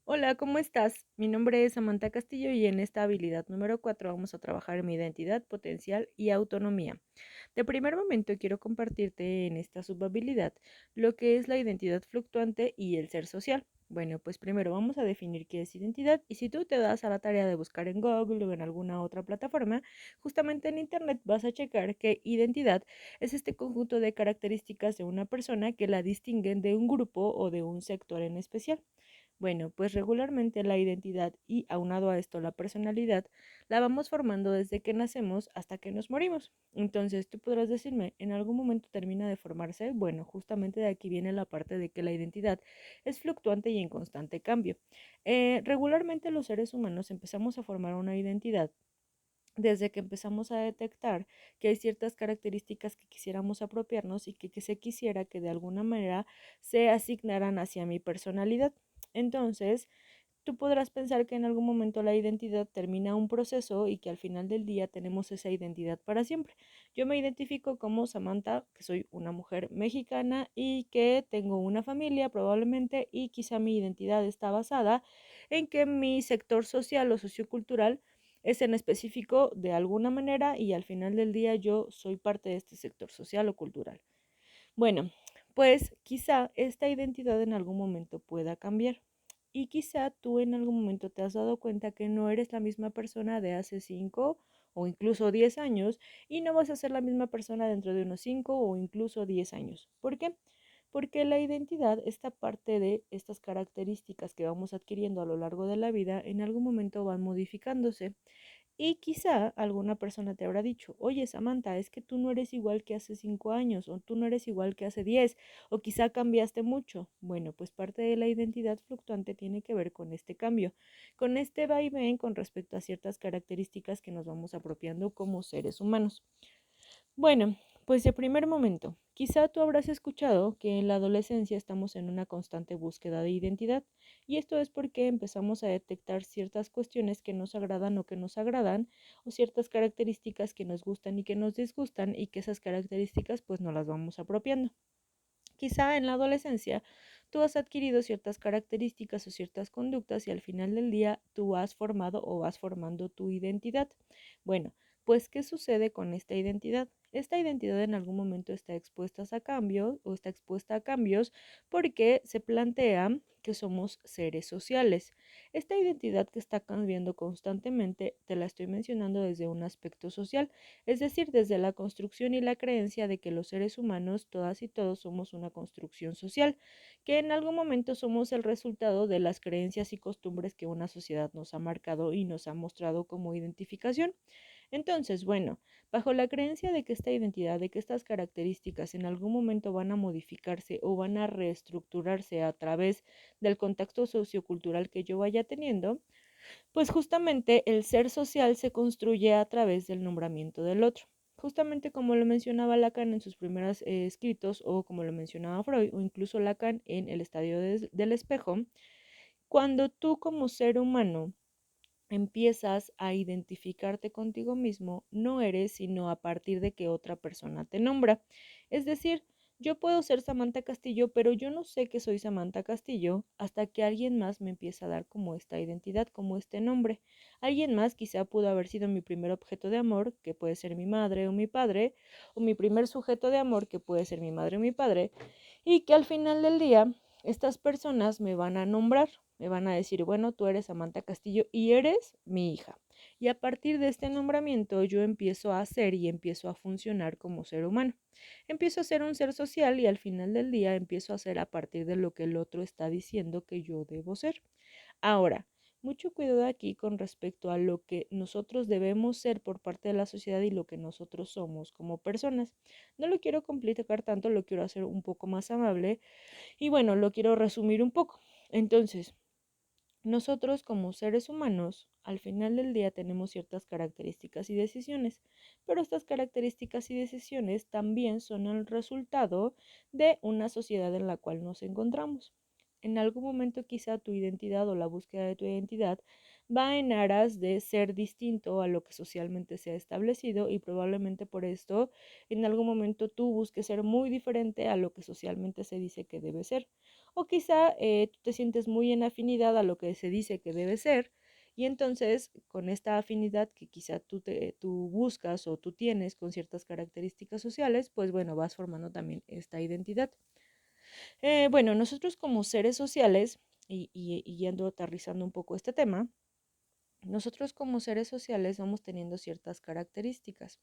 Hola, ¿cómo estás? Mi nombre es Samantha Castillo y en esta habilidad número 4 vamos a trabajar en mi identidad, potencial y autonomía. De primer momento quiero compartirte en esta subhabilidad lo que es la identidad fluctuante y el ser social. Bueno, pues primero vamos a definir qué es identidad y si tú te das a la tarea de buscar en Google o en alguna otra plataforma, justamente en Internet vas a checar que identidad es este conjunto de características de una persona que la distinguen de un grupo o de un sector en especial. Bueno, pues regularmente la identidad y aunado a esto la personalidad la vamos formando desde que nacemos hasta que nos morimos. Entonces tú podrás decirme, ¿en algún momento termina de formarse? Bueno, justamente de aquí viene la parte de que la identidad es fluctuante y en constante cambio. Regularmente los seres humanos empezamos a formar una identidad desde que empezamos a detectar que hay ciertas características que quisiéramos apropiarnos y que se quisiera que de alguna manera se asignaran hacia mi personalidad. Entonces, tú podrás pensar que en algún momento la identidad termina un proceso y que al final del día tenemos esa identidad para siempre. Yo me identifico como Samantha, que soy una mujer mexicana y que tengo una familia probablemente y quizá mi identidad está basada en que mi sector social o sociocultural es en específico de alguna manera y al final del día yo soy parte de este sector social o cultural. Bueno, pues quizá esta identidad en algún momento pueda cambiar. Y quizá tú en algún momento te has dado cuenta que no eres la misma persona de hace 5 o incluso 10 años y no vas a ser la misma persona dentro de unos 5 o incluso 10 años. ¿Por qué? Porque la identidad, esta parte de estas características que vamos adquiriendo a lo largo de la vida, en algún momento van modificándose. Y quizá alguna persona te habrá dicho, oye Samantha, es que tú no eres igual que hace 5 años, o tú no eres igual que hace 10, o quizá cambiaste mucho. Bueno, pues parte de la identidad fluctuante tiene que ver con este cambio, con este vaivén con respecto a ciertas características que nos vamos apropiando como seres humanos. Bueno, pues de primer momento, quizá tú habrás escuchado que en la adolescencia estamos en una constante búsqueda de identidad y esto es porque empezamos a detectar ciertas cuestiones que nos agradan o que nos agradan o ciertas características que nos gustan y que nos disgustan y que esas características pues no las vamos apropiando. Quizá en la adolescencia tú has adquirido ciertas características o ciertas conductas y al final del día tú has formado o vas formando tu identidad. Bueno, pues ¿qué sucede con esta identidad? Esta identidad en algún momento está expuesta a cambios o está expuesta a cambios porque se plantea que somos seres sociales. Esta identidad que está cambiando constantemente te la estoy mencionando desde un aspecto social, es decir, desde la construcción y la creencia de que los seres humanos, todas y todos, somos una construcción social, que en algún momento somos el resultado de las creencias y costumbres que una sociedad nos ha marcado y nos ha mostrado como identificación. Entonces, bueno, bajo la creencia de que esta identidad, de que estas características en algún momento van a modificarse o van a reestructurarse a través del contexto sociocultural que yo vaya teniendo, pues justamente el ser social se construye a través del nombramiento del otro. Justamente como lo mencionaba Lacan en sus primeros escritos, o como lo mencionaba Freud, o incluso Lacan en El Estadio del Espejo, cuando tú como ser humano empiezas a identificarte contigo mismo, no eres sino a partir de que otra persona te nombra. Es decir, yo puedo ser Samantha Castillo, pero yo no sé que soy Samantha Castillo hasta que alguien más me empieza a dar como esta identidad, como este nombre. Alguien más quizá pudo haber sido mi primer objeto de amor, que puede ser mi madre o mi padre, o mi primer sujeto de amor, que puede ser mi madre o mi padre, y que al final del día estas personas me van a nombrar, me van a decir, bueno, tú eres Samantha Castillo y eres mi hija. Y a partir de este nombramiento yo empiezo a ser y empiezo a funcionar como ser humano. Empiezo a ser un ser social y al final del día empiezo a ser a partir de lo que el otro está diciendo que yo debo ser. Ahora, mucho cuidado aquí con respecto a lo que nosotros debemos ser por parte de la sociedad y lo que nosotros somos como personas. No lo quiero complicar tanto, lo quiero hacer un poco más amable y bueno, lo quiero resumir un poco. Entonces, nosotros como seres humanos, al final del día tenemos ciertas características y decisiones, pero estas características y decisiones también son el resultado de una sociedad en la cual nos encontramos. En algún momento quizá tu identidad o la búsqueda de tu identidad va en aras de ser distinto a lo que socialmente se ha establecido y probablemente por esto en algún momento tú busques ser muy diferente a lo que socialmente se dice que debe ser. o quizá tú te sientes muy en afinidad a lo que se dice que debe ser, y entonces con esta afinidad que quizá tú buscas o tú tienes con ciertas características sociales, pues bueno, vas formando también esta identidad. Bueno, nosotros como seres sociales, y yendo aterrizando un poco este tema, nosotros como seres sociales vamos teniendo ciertas características.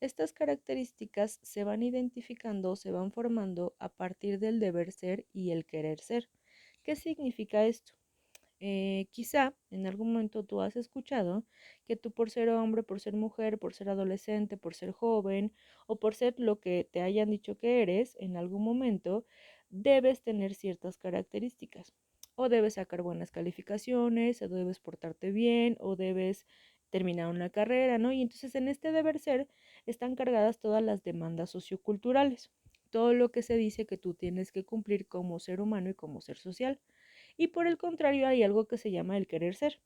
Estas características se van identificando, se van formando a partir del deber ser y el querer ser. ¿Qué significa esto? Quizá en algún momento tú has escuchado que tú por ser hombre, por ser mujer, por ser adolescente, por ser joven o por ser lo que te hayan dicho que eres, en algún momento debes tener ciertas características. O debes sacar buenas calificaciones, o debes portarte bien, o debes terminar una carrera, ¿no? Y entonces en este deber ser están cargadas todas las demandas socioculturales, todo lo que se dice que tú tienes que cumplir como ser humano y como ser social. Y por el contrario hay algo que se llama el querer ser.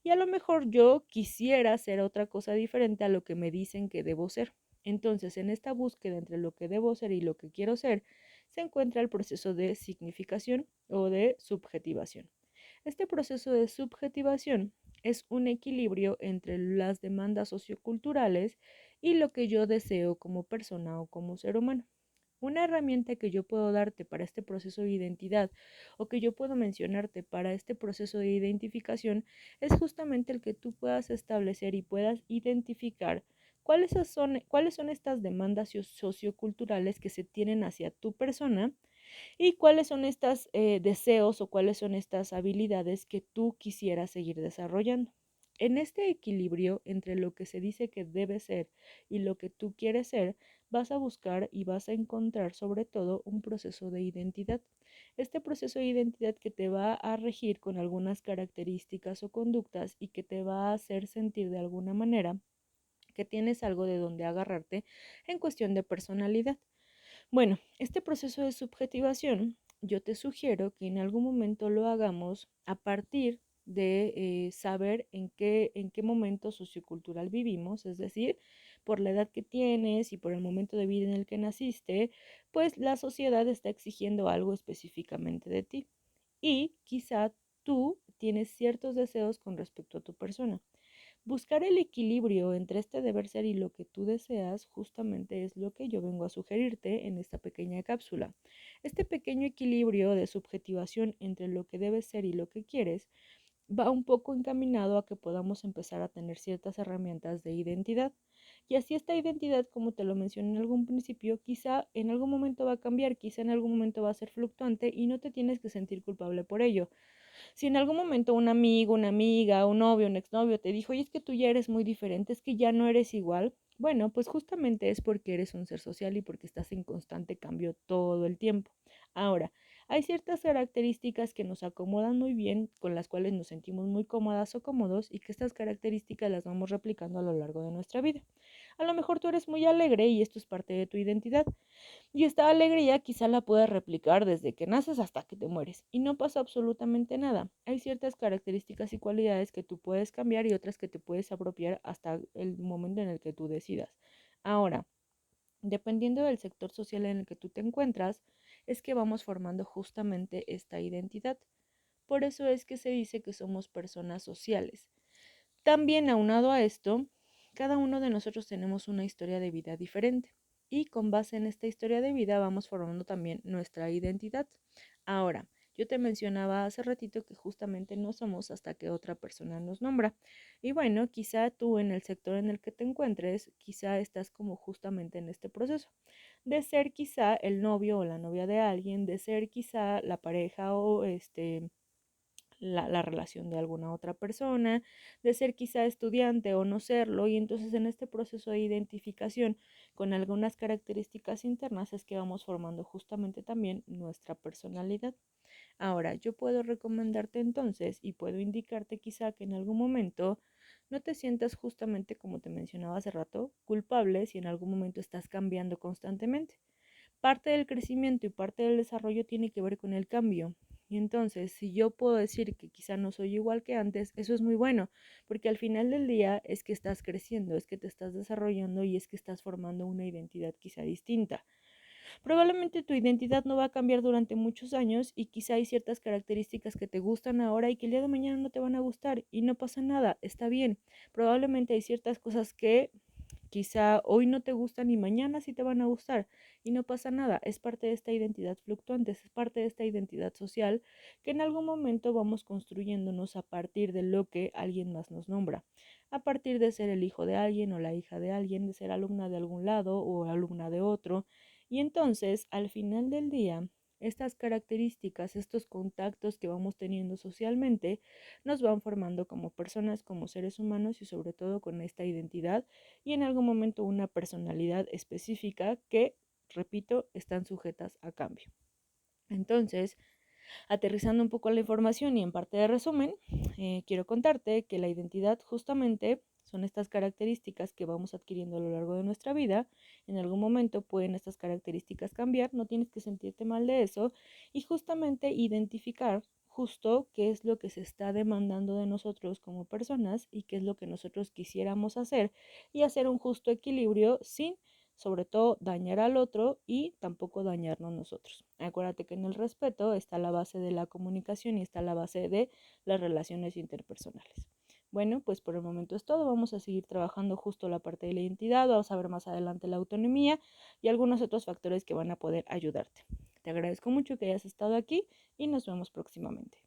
Y a lo mejor yo quisiera ser otra cosa diferente a lo que me dicen que debo ser. Entonces, en esta búsqueda entre lo que debo ser y lo que quiero ser, se encuentra el proceso de significación o de subjetivación. Este proceso de subjetivación es un equilibrio entre las demandas socioculturales y lo que yo deseo como persona o como ser humano. Una herramienta que yo puedo darte para este proceso de identidad o que yo puedo mencionarte para este proceso de identificación es justamente el que tú puedas establecer y puedas identificar cuáles son estas demandas socioculturales que se tienen hacia tu persona y cuáles son estos deseos o cuáles son estas habilidades que tú quisieras seguir desarrollando. En este equilibrio entre lo que se dice que debe ser y lo que tú quieres ser, vas a buscar y vas a encontrar sobre todo un proceso de identidad. Este proceso de identidad que te va a regir con algunas características o conductas y que te va a hacer sentir de alguna manera que tienes algo de donde agarrarte en cuestión de personalidad. Bueno, este proceso de subjetivación yo te sugiero que en algún momento lo hagamos a partir de saber en qué momento sociocultural vivimos, es decir, por la edad que tienes y por el momento de vida en el que naciste, pues la sociedad está exigiendo algo específicamente de ti y quizá tú tienes ciertos deseos con respecto a tu persona. Buscar el equilibrio entre este deber ser y lo que tú deseas justamente es lo que yo vengo a sugerirte en esta pequeña cápsula. Este pequeño equilibrio de subjetivación entre lo que debes ser y lo que quieres va un poco encaminado a que podamos empezar a tener ciertas herramientas de identidad. Y así esta identidad, como te lo mencioné en algún principio, quizá en algún momento va a cambiar, quizá en algún momento va a ser fluctuante y no te tienes que sentir culpable por ello. Si en algún momento un amigo, una amiga, un novio, un exnovio te dijo, oye, es que tú ya eres muy diferente, es que ya no eres igual, bueno, pues justamente es porque eres un ser social y porque estás en constante cambio todo el tiempo. Ahora, hay ciertas características que nos acomodan muy bien, con las cuales nos sentimos muy cómodas o cómodos y que estas características las vamos replicando a lo largo de nuestra vida. A lo mejor tú eres muy alegre y esto es parte de tu identidad. Y esta alegría quizá la puedas replicar desde que naces hasta que te mueres y no pasa absolutamente nada. Hay ciertas características y cualidades que tú puedes cambiar y otras que te puedes apropiar hasta el momento en el que tú decidas. Ahora, dependiendo del sector social en el que tú te encuentras, es que vamos formando justamente esta identidad. Por eso es que se dice que somos personas sociales. También aunado a esto, cada uno de nosotros tenemos una historia de vida diferente y con base en esta historia de vida vamos formando también nuestra identidad. Ahora, yo te mencionaba hace ratito que justamente no somos hasta que otra persona nos nombra. Y bueno, quizá tú en el sector en el que te encuentres, quizá estás como justamente en este proceso de ser quizá el novio o la novia de alguien, de ser quizá la pareja o la relación de alguna otra persona, de ser quizá estudiante o no serlo, y entonces en este proceso de identificación con algunas características internas es que vamos formando justamente también nuestra personalidad. Ahora, yo puedo recomendarte entonces y puedo indicarte quizá que en algún momento no te sientas justamente como te mencionaba hace rato, culpable si en algún momento estás cambiando constantemente. Parte del crecimiento y parte del desarrollo tiene que ver con el cambio. Y entonces, si yo puedo decir que quizá no soy igual que antes, eso es muy bueno, porque al final del día es que estás creciendo, es que te estás desarrollando y es que estás formando una identidad quizá distinta. Probablemente tu identidad no va a cambiar durante muchos años y quizá hay ciertas características que te gustan ahora y que el día de mañana no te van a gustar y no pasa nada, está bien. Probablemente hay ciertas cosas que quizá hoy no te gustan y mañana sí te van a gustar y no pasa nada, es parte de esta identidad fluctuante, es parte de esta identidad social que en algún momento vamos construyéndonos a partir de lo que alguien más nos nombra, a partir de ser el hijo de alguien o la hija de alguien, de ser alumna de algún lado o alumna de otro. Y entonces, al final del día, estas características, estos contactos que vamos teniendo socialmente, nos van formando como personas, como seres humanos y sobre todo con esta identidad y en algún momento una personalidad específica que, repito, están sujetas a cambio. Entonces, aterrizando un poco la información y en parte de resumen, quiero contarte que la identidad justamente son estas características que vamos adquiriendo a lo largo de nuestra vida. En algún momento pueden estas características cambiar, no tienes que sentirte mal de eso y justamente identificar justo qué es lo que se está demandando de nosotros como personas y qué es lo que nosotros quisiéramos hacer y hacer un justo equilibrio sin sobre todo dañar al otro y tampoco dañarnos nosotros. Acuérdate que en el respeto está la base de la comunicación y está la base de las relaciones interpersonales. Bueno, pues por el momento es todo. Vamos a seguir trabajando justo la parte de la identidad, vamos a ver más adelante la autonomía y algunos otros factores que van a poder ayudarte. Te agradezco mucho que hayas estado aquí y nos vemos próximamente.